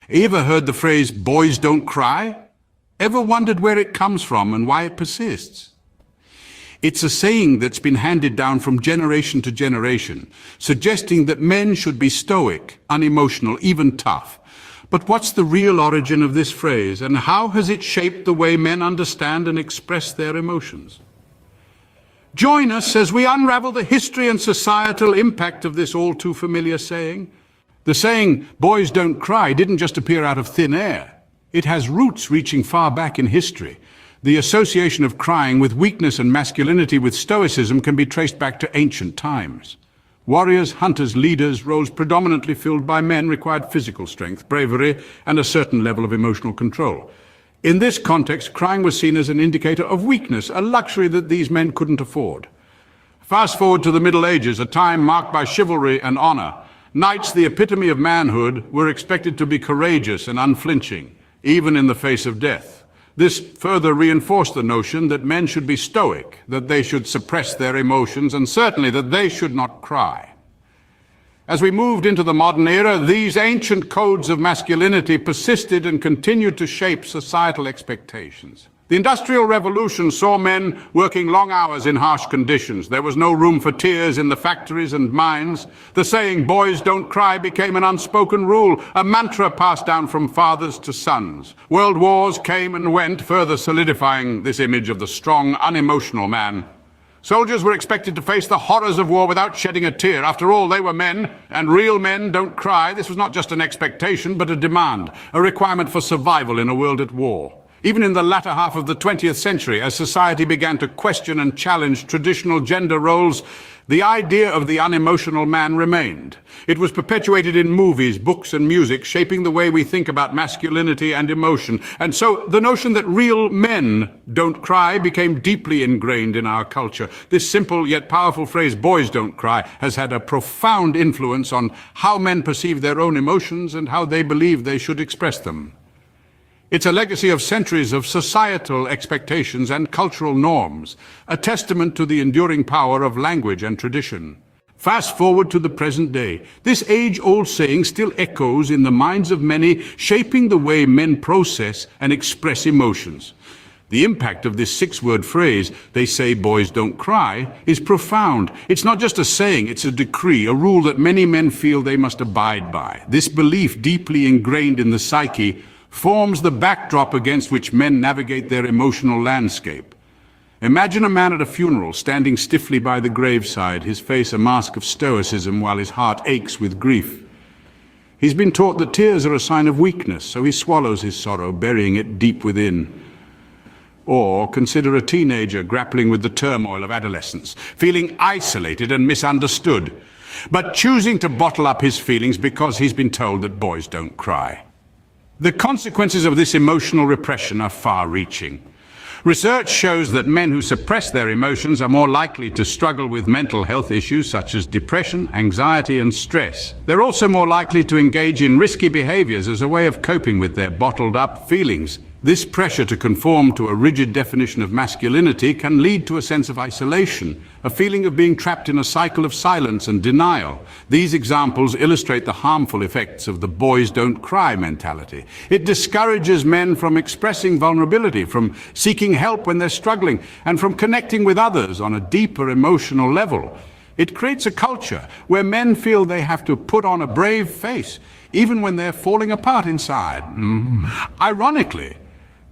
Ever heard the phrase, boys don't cry? Ever wondered where it comes from and why it persists? It's a saying that's been handed down from generation to generation, suggesting that men should be stoic, unemotional, even tough. But what's the real origin of this phrase, and how has it shaped the way men understand and express their emotions? Join us as we unravel the history and societal impact of this all too familiar saying. The saying, boys don't cry, didn't just appear out of thin air. It has roots reaching far back in history. The association of crying with weakness and masculinity with stoicism can be traced back to ancient times. Warriors, hunters, leaders, roles predominantly filled by men required physical strength, bravery, and a certain level of emotional control. In this context, crying was seen as an indicator of weakness, a luxury that these men couldn't afford. Fast forward to the Middle Ages, a time marked by chivalry and honor. Knights, the epitome of manhood, were expected to be courageous and unflinching, even in the face of death. This further reinforced the notion that men should be stoic, that they should suppress their emotions, and certainly that they should not cry. As we moved into the modern era, these ancient codes of masculinity persisted and continued to shape societal expectations. The Industrial Revolution saw men working long hours in harsh conditions. There was no room for tears in the factories and mines. The saying, boys don't cry, became an unspoken rule, a mantra passed down from fathers to sons. World wars came and went, further solidifying this image of the strong, unemotional man. Soldiers were expected to face the horrors of war without shedding a tear. After all, they were men, and real men don't cry. This was not just an expectation, but a demand, a requirement for survival in a world at war. Even in the latter half of the 20th century, as society began to question and challenge traditional gender roles, the idea of the unemotional man remained. It was perpetuated in movies, books, and music, shaping the way we think about masculinity and emotion. And so the notion that real men don't cry became deeply ingrained in our culture. This simple yet powerful phrase, boys don't cry, has had a profound influence on how men perceive their own emotions and how they believe they should express them. It's a legacy of centuries of societal expectations and cultural norms, a testament to the enduring power of language and tradition. Fast forward to the present day. This age-old saying still echoes in the minds of many, shaping the way men process and express emotions. The impact of this six-word phrase, they say boys don't cry, is profound. It's not just a saying, it's a decree, a rule that many men feel they must abide by. This belief, deeply ingrained in the psyche, forms the backdrop against which men navigate their emotional landscape. Imagine a man at a funeral, standing stiffly by the graveside, his face a mask of stoicism while his heart aches with grief. He's been taught that tears are a sign of weakness, so he swallows his sorrow, burying it deep within. Or consider a teenager grappling with the turmoil of adolescence, feeling isolated and misunderstood, but choosing to bottle up his feelings because he's been told that boys don't cry. The consequences of this emotional repression are far-reaching. Research shows that men who suppress their emotions are more likely to struggle with mental health issues such as depression, anxiety, and stress. They're also more likely to engage in risky behaviors as a way of coping with their bottled-up feelings. This pressure to conform to a rigid definition of masculinity can lead to a sense of isolation, a feeling of being trapped in a cycle of silence and denial. These examples illustrate the harmful effects of the boys don't cry mentality. It discourages men from expressing vulnerability, from seeking help when they're struggling, and from connecting with others on a deeper emotional level. It creates a culture where men feel they have to put on a brave face, even when they're falling apart inside. Ironically,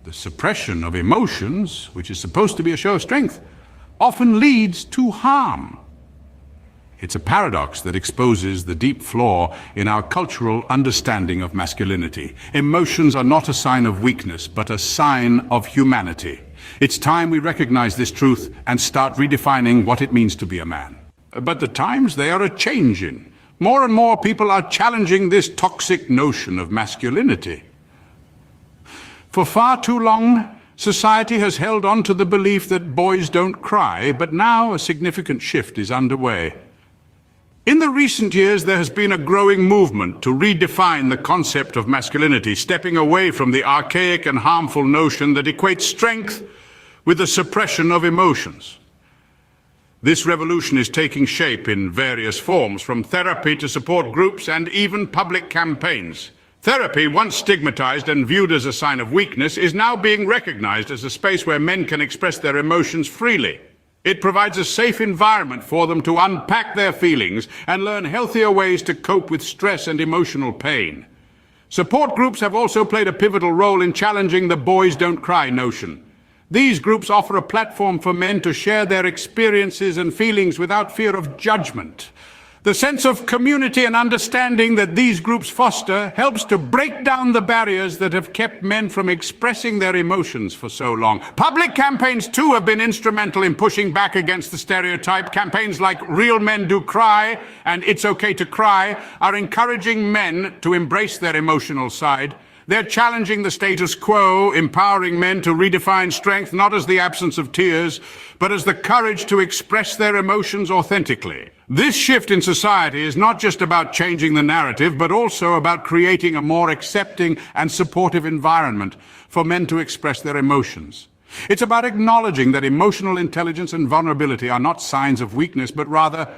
the suppression of emotions, which is supposed to be a show of strength, often leads to harm. It's a paradox that exposes the deep flaw in our cultural understanding of masculinity. Emotions are not a sign of weakness, but a sign of humanity. It's time we recognize this truth and start redefining what it means to be a man. But the times, they are a-changing. More and more people are challenging this toxic notion of masculinity. For far too long, society has held on to the belief that boys don't cry, but now a significant shift is underway. In the recent years, there has been a growing movement to redefine the concept of masculinity, stepping away from the archaic and harmful notion that equates strength with the suppression of emotions. This revolution is taking shape in various forms, from therapy to support groups and even public campaigns. Therapy, once stigmatized and viewed as a sign of weakness, is now being recognized as a space where men can express their emotions freely. It provides a safe environment for them to unpack their feelings and learn healthier ways to cope with stress and emotional pain. Support groups have also played a pivotal role in challenging the boys don't cry notion. These groups offer a platform for men to share their experiences and feelings without fear of judgment. The sense of community and understanding that these groups foster helps to break down the barriers that have kept men from expressing their emotions for so long. Public campaigns, too, have been instrumental in pushing back against the stereotype. Campaigns like Real Men Do Cry and It's Okay to Cry are encouraging men to embrace their emotional side. They're challenging the status quo, empowering men to redefine strength not as the absence of tears, but as the courage to express their emotions authentically. This shift in society is not just about changing the narrative, but also about creating a more accepting and supportive environment for men to express their emotions. It's about acknowledging that emotional intelligence and vulnerability are not signs of weakness, but rather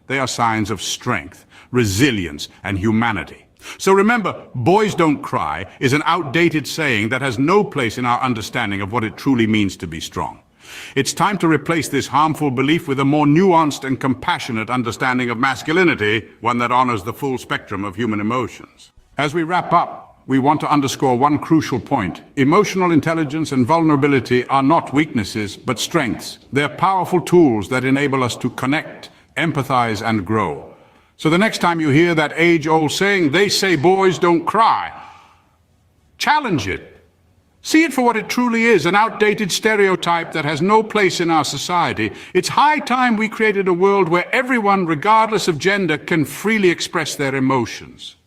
they are signs of strength, resilience, and humanity. So remember, boys don't cry is an outdated saying that has no place in our understanding of what it truly means to be strong. It's time to replace this harmful belief with a more nuanced and compassionate understanding of masculinity, one that honors the full spectrum of human emotions. As we wrap up, we want to underscore one crucial point. Emotional intelligence and vulnerability are not weaknesses, but strengths. They're powerful tools that enable us to connect, empathize, and grow. So the next time you hear that age-old saying, they say boys don't cry, challenge it. See it for what it truly is, an outdated stereotype that has no place in our society. It's high time we created a world where everyone, regardless of gender, can freely express their emotions.